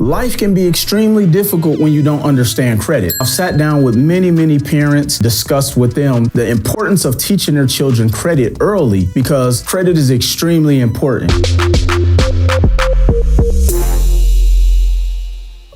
Life can be extremely difficult when you don't understand credit. I've sat down with many parents, discussed with them the importance of teaching their children credit early because credit is extremely important.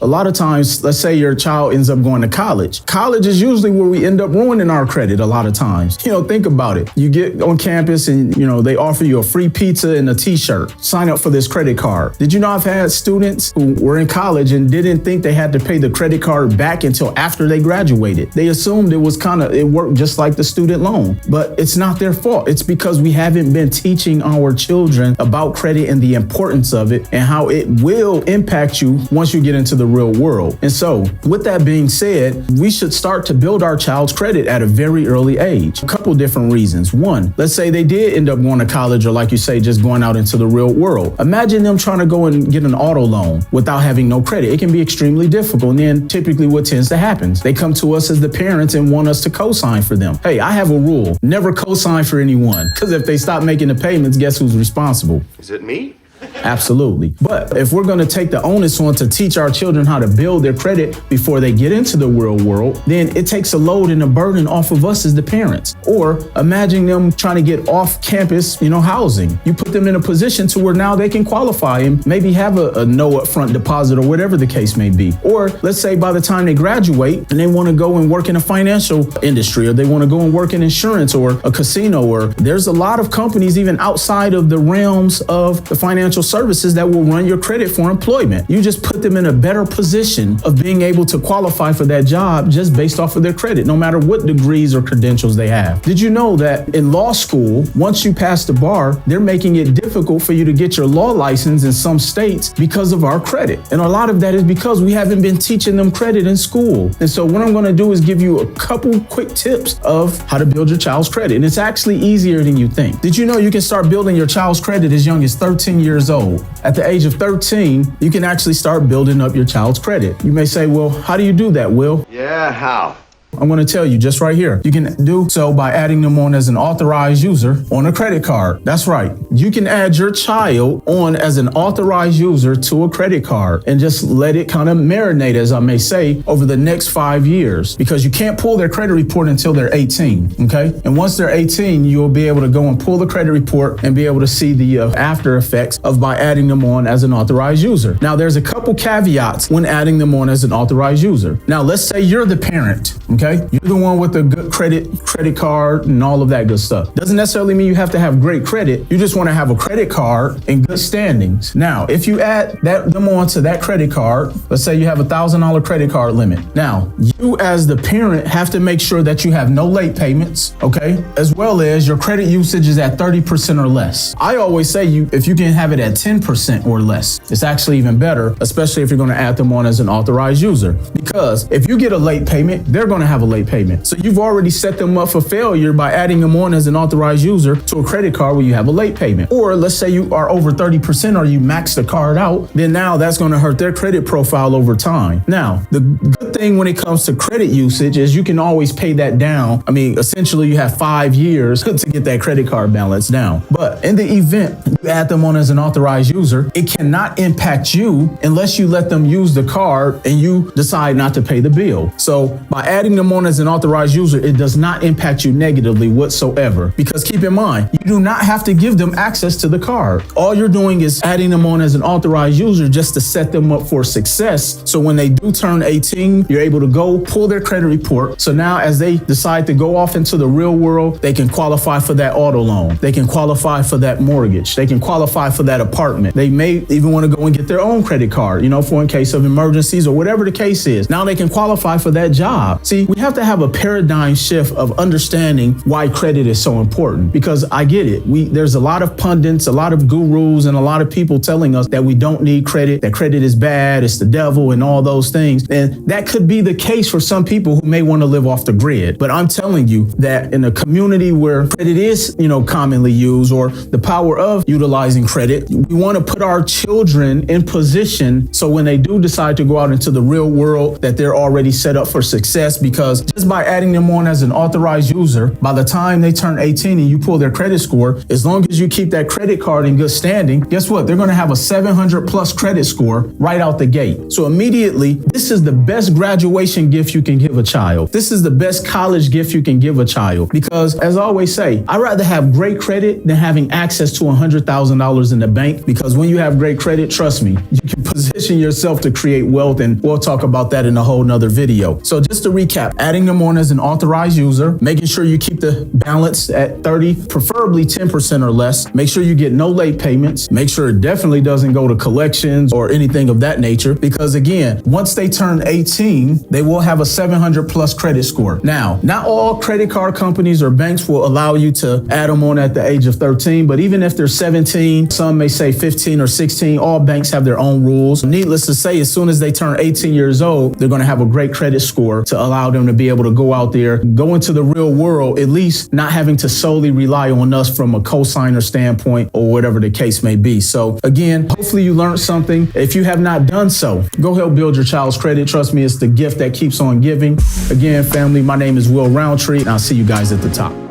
A lot of times, let's say your child ends up going to college. College is usually where we end up ruining our credit a lot of times. Think about it. You get on campus and, they offer you a free pizza and a t-shirt. Sign up for this credit card. Did you know I've had students who were in college and didn't think they had to pay the credit card back until after they graduated? They assumed it worked just like the student loan, but it's not their fault. It's because we haven't been teaching our children about credit and the importance of it and how it will impact you once you get into the real world. And so with that being said, we should start to build our child's credit at a very early age. A couple different reasons. One, let's say they did end up going to college or like you say, just going out into the real world. Imagine them trying to go and get an auto loan without having no credit. It can be extremely difficult. And then typically what tends to happen, they come to us as the parents and want us to co-sign for them. Hey, I have a rule, never co-sign for anyone. Because if they stop making the payments, guess who's responsible? Is it me? Absolutely. But if we're going to take the onus on to teach our children how to build their credit before they get into the real world, then it takes a load and a burden off of us as the parents. Or imagine them trying to get off campus, housing. You put them in a position to where now they can qualify and maybe have a no upfront deposit or whatever the case may be. Or let's say by the time they graduate and they want to go and work in a financial industry, or they want to go and work in insurance or a casino, or there's a lot of companies even outside of the realms of the financial services that will run your credit for employment. You just put them in a better position of being able to qualify for that job just based off of their credit, no matter what degrees or credentials they have. Did you know that in law school, once you pass the bar, they're making it difficult for you to get your law license in some states because of our credit? And a lot of that is because we haven't been teaching them credit in school. And so what I'm going to do is give you a couple quick tips of how to build your child's credit. And it's actually easier than you think. Did you know you can start building your child's credit as young as 13 years old? At the age of 13, you can actually start building up your child's credit. You may say, well, how do you do that, Will? Yeah, how? I'm going to tell you just right here. You can do so by adding them on as an authorized user on a credit card. That's right. You can add your child on as an authorized user to a credit card and just let it kind of marinate, as I may say, over the next 5 years, because you can't pull their credit report until they're 18. Okay. And once they're 18, you'll be able to go and pull the credit report and be able to see the after effects of by adding them on as an authorized user. Now, there's a couple caveats when adding them on as an authorized user. Now, let's say you're the parent. Okay. You're the one with the good credit card and all of that good stuff. Doesn't necessarily mean you have to have great credit. You just want to have a credit card in good standings. Now, if you add them onto that credit card, let's say you have $1,000 credit card limit. Now, you as the parent have to make sure that you have no late payments, okay? As well as your credit usage is at 30% or less. I always say if you can have it at 10% or less, it's actually even better, especially if you're going to add them on as an authorized user. Because if you get a late payment, they're going to have a late payment. So you've already set them up for failure by adding them on as an authorized user to a credit card where you have a late payment. Or let's say you are over 30% or you max the card out, then now that's going to hurt their credit profile over time. Now, the good thing when it comes to credit usage is you can always pay that down. I mean, essentially you have 5 years to get that credit card balance down. But in the event you add them on as an authorized user, it cannot impact you unless you let them use the card and you decide not to pay the bill. So by adding them on as an authorized user, it does not impact you negatively whatsoever. Because keep in mind, you do not have to give them access to the card. All you're doing is adding them on as an authorized user just to set them up for success. So when they do turn 18, you're able to go pull their credit report. So now as they decide to go off into the real world, they can qualify for that auto loan. They can qualify for that mortgage. They can qualify for that apartment. They may even want to go and get their own credit card, for in case of emergencies or whatever the case is. Now they can qualify for that job. See, we have to have a paradigm shift of understanding why credit is so important, because I get it. There's a lot of pundits, a lot of gurus, and a lot of people telling us that we don't need credit, that credit is bad, it's the devil and all those things. And that could be the case for some people who may want to live off the grid. But I'm telling you that in a community where credit is, commonly used, or the power of utilizing credit, we want to put our children in position so when they do decide to go out into the real world, that they're already set up for success, because because just by adding them on as an authorized user, by the time they turn 18 and you pull their credit score, as long as you keep that credit card in good standing, guess what? They're going to have a 700 plus credit score right out the gate. So immediately, this is the best graduation gift you can give a child. This is the best college gift you can give a child, because as I always say, I'd rather have great credit than having access to $100,000 in the bank, because when you have great credit, trust me, you can position yourself to create wealth, and we'll talk about that in a whole nother video. So just to recap, adding them on as an authorized user, making sure you keep the balance at 30, preferably 10% or less. Make sure you get no late payments. Make sure it definitely doesn't go to collections or anything of that nature, because again, once they turn 18, they will have a 700 plus credit score. Now, not all credit card companies or banks will allow you to add them on at the age of 13, but even if they're 17, some may say 15 or 16, all banks have their own rules. Needless to say, as soon as they turn 18 years old, they're going to have a great credit score to allow them to be able to go out there, go into the real world, at least not having to solely rely on us from a cosigner standpoint or whatever the case may be. So again, hopefully you learned something. If you have not done so, go help build your child's credit. Trust me, it's the gift that keeps on giving. Again, family, my name is Roundtree, and I'll see you guys at the top.